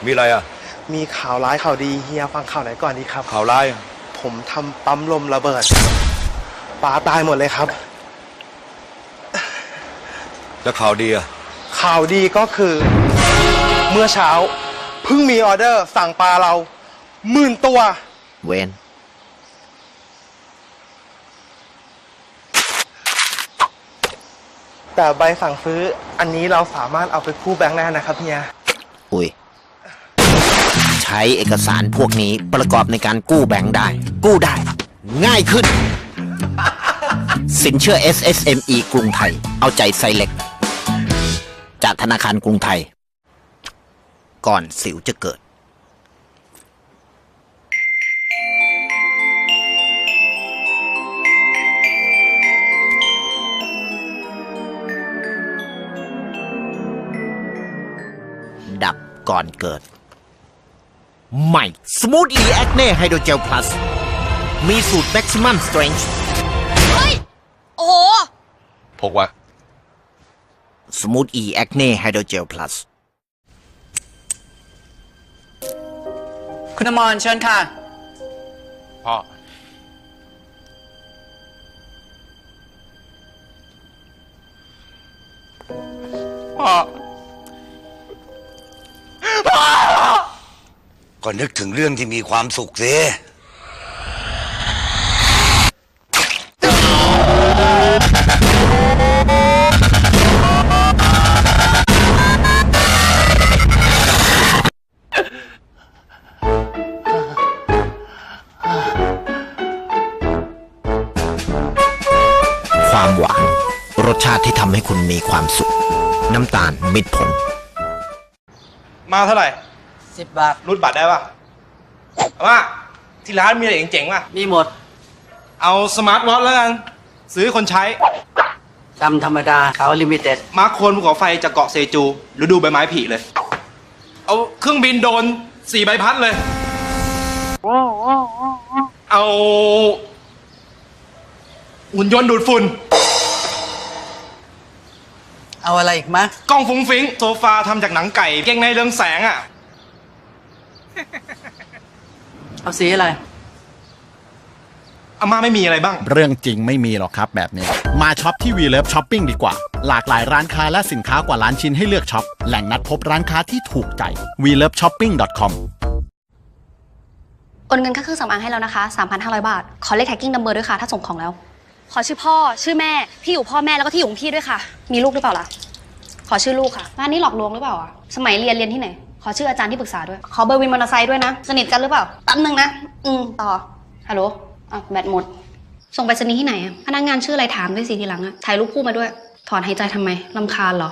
มีอะไรอ่ะมีข่าวร้ายข่าวดีเฮียฟังข่าวไหนก่อนดีครับข่าวร้ายผมทำปั๊มลมระเบิดปลาตายหมดเลยครับแล้วข่าวดีอ่ะข่าวดีก็คือเมื่อเช้าเพิ่งมีออเดอร์สั่งปลาเรา10,000 ตัวเวนแต่ใบสั่งซื้ออันนี้เราสามารถเอาไปกู้แบงค์ได้นะครับเฮียอุ้ยใช้เอกสารพวกนี้ประกอบในการกู้แบงค์ได้กู้ได้ง่ายขึ้นสินเชื่อ SSME กรุงไทยเอาใจไซเล็กจากธนาคารกรุงไทยก่อนสิวจะเกิดดับก่อนเกิดใหม่ Smoothly Acne Hydrogel Plus มีสูตร Maximum Strength เฮ้ยโอ้โหพกไว้ Smoothly Acne Hydrogel Plus คุณอมรเชิญค่ะพ่อก็นึกถึงเรื่องที่มีความสุขสิความหวานรสชาติที่ทำให้คุณมีความสุขน้ำตาลมิตรผลมาเท่าไหร่10 บาทรูดบัตรได้ป่ะว่าที่ร้านมีอะไรเจ๋งๆป่ะมีหมดเอาสมาร์ทวอทแล้วกันซื้อคนใช้จำธรรมดาเขาลิมิเต็ดมาร์คโคนภูเขาไฟจากเกาะเซจูฤดูใบไม้ผลิเลยเอาเครื่องบินโดน4 ใบพัดเลยเอาหุ่นยนต์ดูดฝุ่นเอาอะไรอีกมะกล้องฟุ้งฟิ้งโซฟาทำจากหนังไก่เก่งในเรื่องแสงอ่ะเอาสีอะไรอาม่าไม่มีอะไรบ้างเรื่องจริงไม่มีหรอกครับแบบนี้มาช็อปที่ We Love Shopping ดีกว่าหลากหลายร้านค้าและสินค้ากว่าล้านชิ้นให้เลือกช็อปแหล่งนัดพบร้านค้าที่ถูกใจ weloveshopping.com โอนเงินค่าเครื่องสำอางให้แล้วนะคะ 3,500 บาทขอเลข tracking number ด้วยค่ะถ้าส่งของแล้วขอชื่อพ่อชื่อแม่ที่อยู่พ่อแม่แล้วก็ที่อยู่ของพี่ด้วยค่ะมีลูกหรือเปล่าล่ะขอชื่อลูกค่ะร้านนี้หลอกลวงหรือเปล่าอ่ะสมัยเรียนที่ไหนขอชื่ออาจารย์ที่ปรึกษาด้วยขอเบอร์วินมอเตอร์ไซค์ด้วยนะสนิทกันหรือเปล่าแป๊บนึงนะต่อฮัลโหลแบตหมดส่งไปสนีที่ไหนอ่ะพนักงานชื่ออะไรถามด้วยสิทีหลังอ่ะถ่ายรูปคู่มาด้วยถอนหายใจทำไมรำคาญเหรอ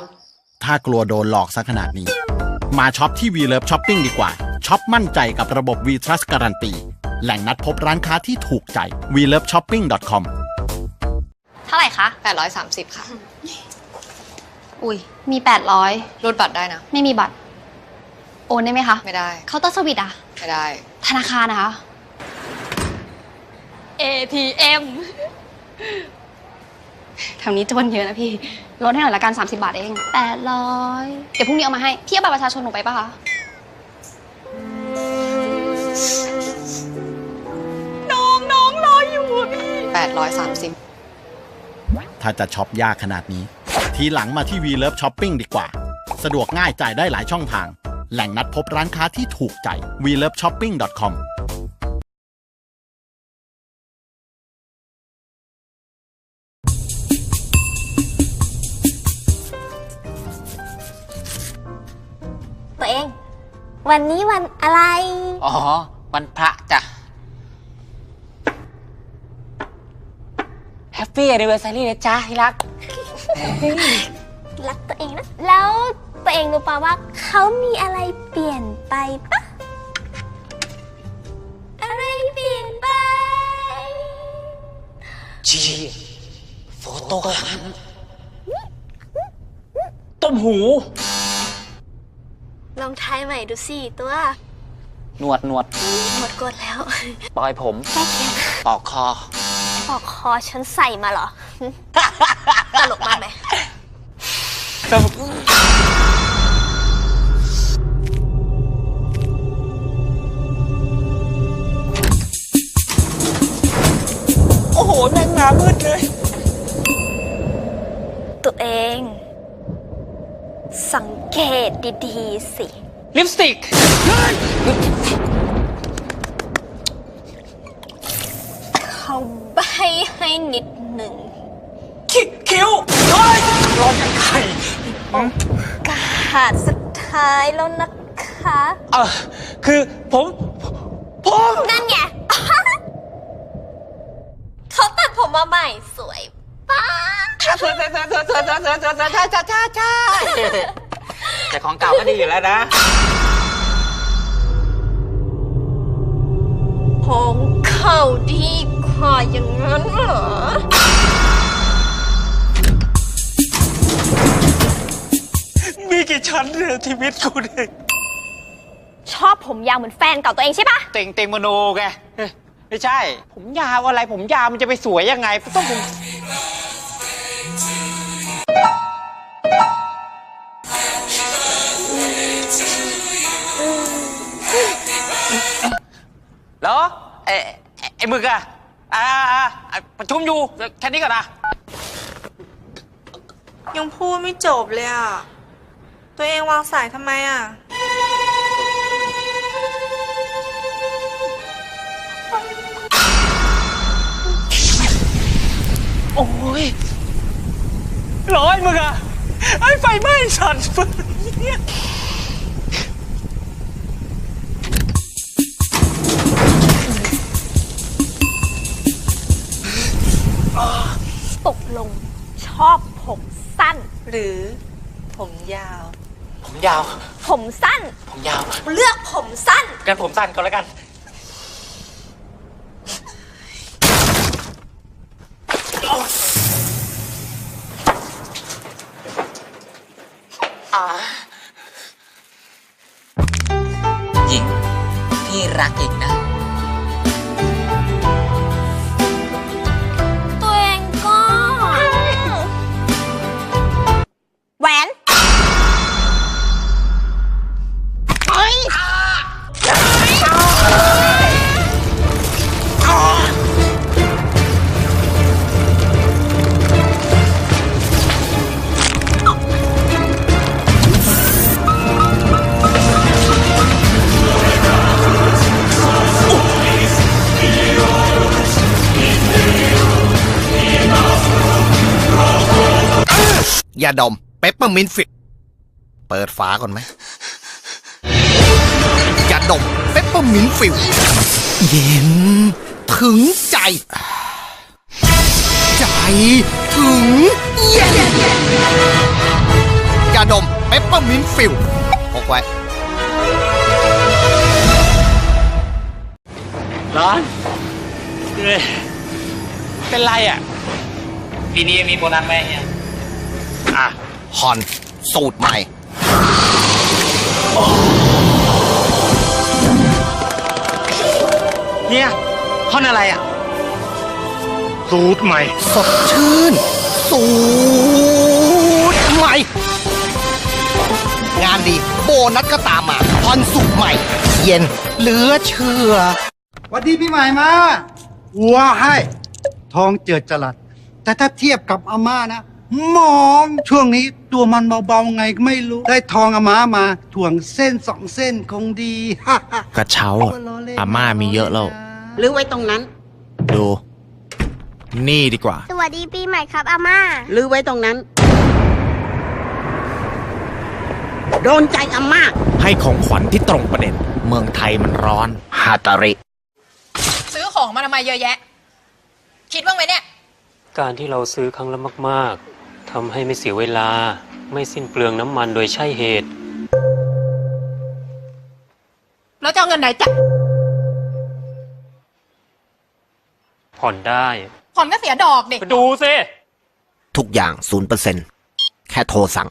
ถ้ากลัวโดนหลอกซะขนาดนี้มาช็อปที่ We Love Shopping ดีกว่าช็อปมั่นใจกับระบบ We Trust การันตีแหล่งนัดพบร้านค้าที่ถูกใจ weloveshopping.com เท่าไหร่คะ830ค่ะอุ้ยมี800รูดบัตรได้นะไม่มีบัตรโอนได้ไหมคะไม่ได้เคาน์เตอร์สวิตอ่ะไม่ได้ธนาคารนะคะ ATM แถวนี้จนเยอะนะพี่ลดให้หน่อยละกัน30 บาทเอง800เดี๋ยวพรุ่งนี้เอามาให้พี่เอาบัตรประชาชนหนูไปปะคะน้องรออยู่พี่830ถ้าจะช็อปยากขนาดนี้ทีหลังมาที่ We Love Shopping ดีกว่าสะดวกง่ายจ่ายได้หลายช่องทางแหล่งนัดพบร้านค้าที่ถูกใจ weloveshopping.com ตัวเองวันนี้วันอะไรอ๋อวันพระจ้ะ Happy Anniversary นะจ๊ะที่รักรักตัวเองนะแล้วตัวเองรู้ป่ะว่าเขามีอะไรเปลี่ยนไปปะอะไรเปลี่ยนไปโฟโต้ต้มหูลองทายใหม่ดูสิตัวหนวดหมดกดแล้วปลอยผมใกล้เคียงปอกคอฉันใส่มาเหรอตลกมากไหม แม่งมามืดเลย ตัวเอง สังเกตดีๆสิ ลิปสติก เขาใบให้นิดหนึ่ง คิ้วเฮ้ยร้อนยังไข่ กาดสุดท้ายแล้วนะคะ คือผม นั่นไง เขาตัดผมมาใหม่สวยป้า แต่ของเก่าก็ดีอยู่แล้วนะ ของเขาดีกว่าอย่างนั้นเหรอ มีกี่ชั้นเนี่ยชีวิตกูเนี่ย ชอบผมยาวเหมือนแฟนเก่าตัวเองใช่ปะ เต็งมโนไงไม่ใช่ ผมยาวอะไรผมยาวมันจะไปสวยยังไงต้องผมแล้วไอ้มึกอะประชุมอยู่แค่นี้ก่อนนะ ยังพูดไม่จบเลยอ่ะ ตัวเองวางสายทำไมอ่ะ โอ้ยร้อยมึงอะไอ้ไฟไหม้สัตว์เนี่ย ตกลงชอบผมสั้น หรือผมยาว ผมยาว ผมสั้น ผมยาว เลือกผมสั้น กันผมสั้นก็แล้วกันหญิงพี่รักหญิงนะ ตัวเองก็แหวน ยาดมเปปเปอร์มินต์ฟิลเปิดฝาก่อนไหมยาดมเปปเปอร์มินต์ฟิลเย็นถึงใจ ใจถึงเย็นยาดมเปปเปอร์มินต์ฟิลพกไว้ ร้อนเป็นไรอ่ะปีนี้มีโบนัสไหมเนี่ยฮอนสูตรใหม่ เนี่ยฮอนอะไรอ่ะสูตรใหม่ สดชื่น สูตรใหม่ งานดีโบนัสก็ตามมาฮอนสูตรใหม่ เย็นเหลือเชื่อ วันดีปีใหม่มาวัวให้ทองเจิดจรัสแต่ถ้าเทียบกับอาม่านะหมองช่วงนี้ตัวมันเบาๆไงก็ไม่รู้ได้ทองอาม่ามาถ่วงเส้น2 เส้นคงดี กระเช้าอะอาม่ามีเยอะแล้ว หรือไว้ตรงนั้น ดู นี่ดีกว่า สวัสดีปีใหม่ครับอาม่า หรือไว้ตรงนั้น โดนใจอาม่า ให้ของขวัญที่ตรงประเด็น เมืองไทยมันร้อน ฮาตาริ ซื้อของมาทำไมเยอะแยะ คิดบ้างไหมเนี่ย การที่เราซื้อครั้งละมากๆทำให้ไม่เสียเวลา ไม่สิ้นเปลืองน้ำมันโดยใช่เหตุ แล้วจะเอาเงินไหนจ่าย ผ่อนได้ ผ่อนก็เสียดอกเด็ก ไปดูสิ ทุกอย่าง 0% แค่โทรสั่ง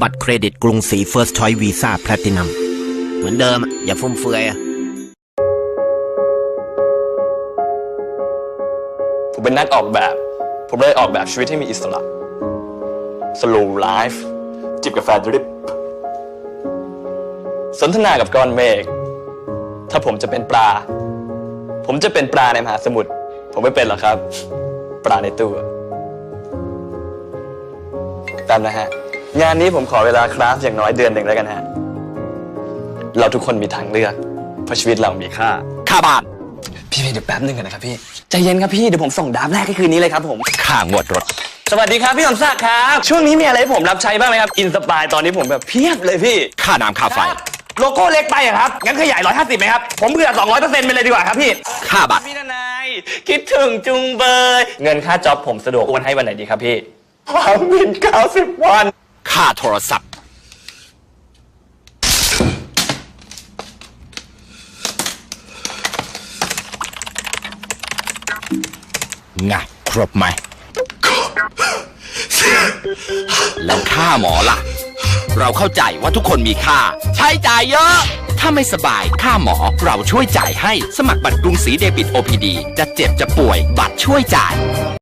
บัตรเครดิตกรุงศรี First Choice Visa Platinum เหมือนเดิมอะอย่าฟุ่มเฟือยอะ ผมเป็นนักออกแบบ ผมเลยออกแบบชีวิตให้มีอิสระ slow life จิบกาแฟดริป สนทนากับก้อนเมฆ ถ้าผมจะเป็นปลา ผมจะเป็นปลาในมหาสมุทร ผมไม่เป็นหรอกครับ ปลาในตู้อะตามนะฮะ งานนี้ผมขอเวลาคลาสอย่างน้อยเดือนหนึ่งแล้วกันฮะ เราทุกคนมีทางเลือก เพราะชีวิตเรามีค่า ค่าบ้าน พี่เดี๋ยวแป๊บนึงกันนะครับพี่ ใจเย็นครับพี่ เดี๋ยวผมส่งดราฟแรกให้คืนนี้เลยครับผม ค่างวดรถ สวัสดีครับพี่สมศักดิ์ครับ ช่วงนี้มีอะไรให้ผมรับใช้บ้างไหมครับ อินสปายตอนนี้ผมแบบเพียบเลยพี่ ค่าน้ำค่าไฟ โลโก้เล็กไปอะครับ งั้นขยาย150ไหมครับ ผมเผื่อ200%ไปเลยดีกว่าครับพี่ ค่าบัตร พี่ทนายคิดถึงจุงเบย เงินค่าจ็อบผมสะดวกโอนให้วันไหนดีครับพี่ความบิน90 วัน ค่าโทรศัพท์ ไงครบไหม แล้วค่าหมอล่ะ เราเข้าใจว่าทุกคนมีค่า ใช้จ่ายเยอะ ถ้าไม่สบายค่าหมอเราช่วยจ่ายให้สมัครบัตรกรุงศรีเดบิต OPD จะเจ็บจะป่วยบัตรช่วยจ่าย